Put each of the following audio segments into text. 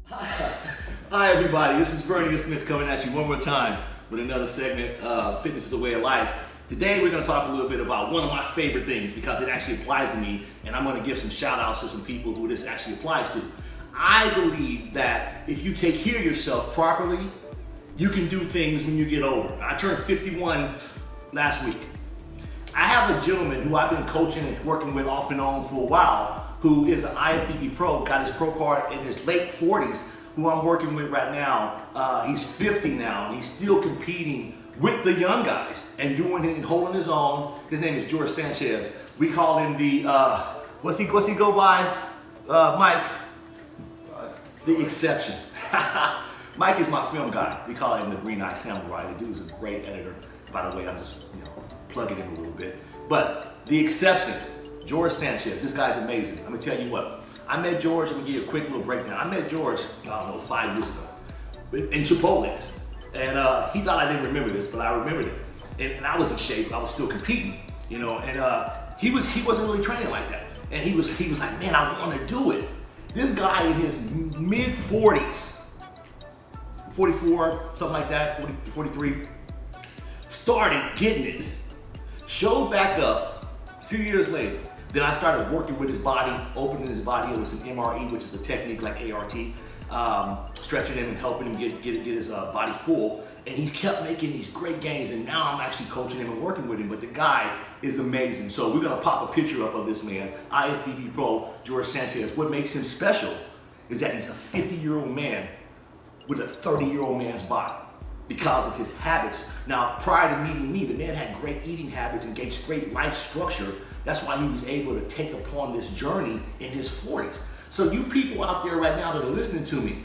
Hi everybody, this is Vernia Smith coming at you one more time with another segment of Fitness is a Way of Life. Today we're going to talk a little bit about one of my favorite things because it actually applies to me, and I'm going to give some shout outs to some people who this actually applies to. I believe that if you take care of yourself properly, you can do things when you get older. I turned 51 last week. I have a gentleman who I've been coaching and working with off and on for a while, who is an IFBB pro, got his pro card in his late 40s, who I'm working with right now. He's 50 now, and he's still competing with the young guys and doing it and holding his own. His name is George Sanchez. We call him the, what's he go by, Mike? The exception. Mike is my film guy. We call him the Green Eye Samurai. The dude's a great editor. By the way, I'm just, plugging him a little bit. But the exception, George Sanchez. This guy's amazing. I'm gonna tell you what. I met George, let me give you a quick little breakdown. I met George, 5 years ago in Chipotle's. And he thought I didn't remember this, but I remembered it. And I was in shape, I was still competing, and he wasn't really training like that. And he was like, man, I wanna do it. This guy in his mid 40s, 44, something like that, 40 to 43, started getting it, showed back up a few years later. Then I started working with his body, opening his body with some MRE, which is a technique like ART, stretching him and helping him get his body full. And he kept making these great gains, and now I'm actually coaching him and working with him, but the guy is amazing. So we're gonna pop a picture up of this man, IFBB Pro, George Sanchez. What makes him special is that he's a 50-year-old man with a 30-year-old man's body because of his habits. Now, prior to meeting me, the man had great eating habits and great life structure. That's why he was able to take upon this journey in his 40s. So you people out there right now that are listening to me,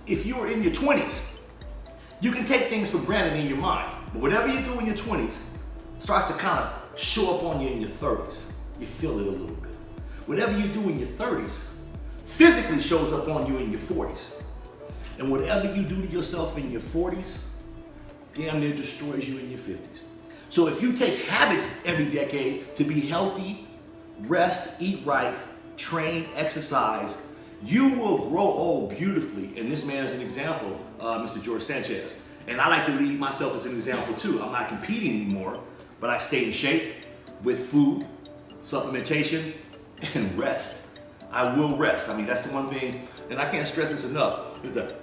if you're in your 20s, you can take things for granted in your mind, but whatever you do in your 20s starts to kind of show up on you in your 30s. You feel it a little bit. Whatever you do in your 30s physically shows up on you in your 40s. And whatever you do to yourself in your 40s, damn near destroys you in your 50s. So if you take habits every decade to be healthy, rest, eat right, train, exercise, you will grow old beautifully. And this man is an example, Mr. George Sanchez. And I like to lead myself as an example too. I'm not competing anymore, but I stay in shape with food, supplementation, and rest. I will rest. I mean, that's the one thing, and I can't stress this enough, is that,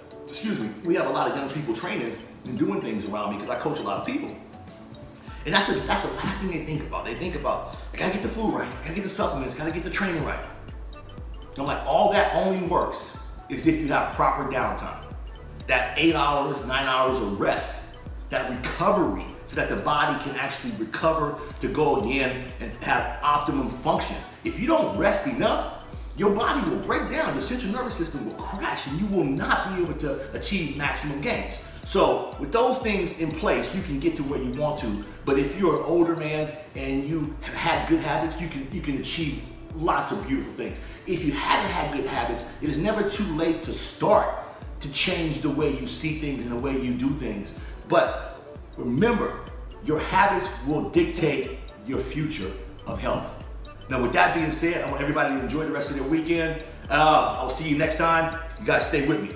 we have a lot of young people training and doing things around me because I coach a lot of people. And that's the last thing they think about. They think about, I gotta get the food right, I gotta get the supplements, gotta get the training right. I'm like, all that only works is if you have proper downtime. That 8 hours, 9 hours of rest, that recovery, so that the body can actually recover to go again and have optimum function. If you don't rest enough, your body will break down, your central nervous system will crash, and you will not be able to achieve maximum gains. So with those things in place, you can get to where you want to. But if you're an older man and you have had good habits, you can achieve lots of beautiful things. If you haven't had good habits, it is never too late to start to change the way you see things and the way you do things. But remember, your habits will dictate your future of health. Now, with that being said, I want everybody to enjoy the rest of their weekend. I'll see you next time. You guys stay with me.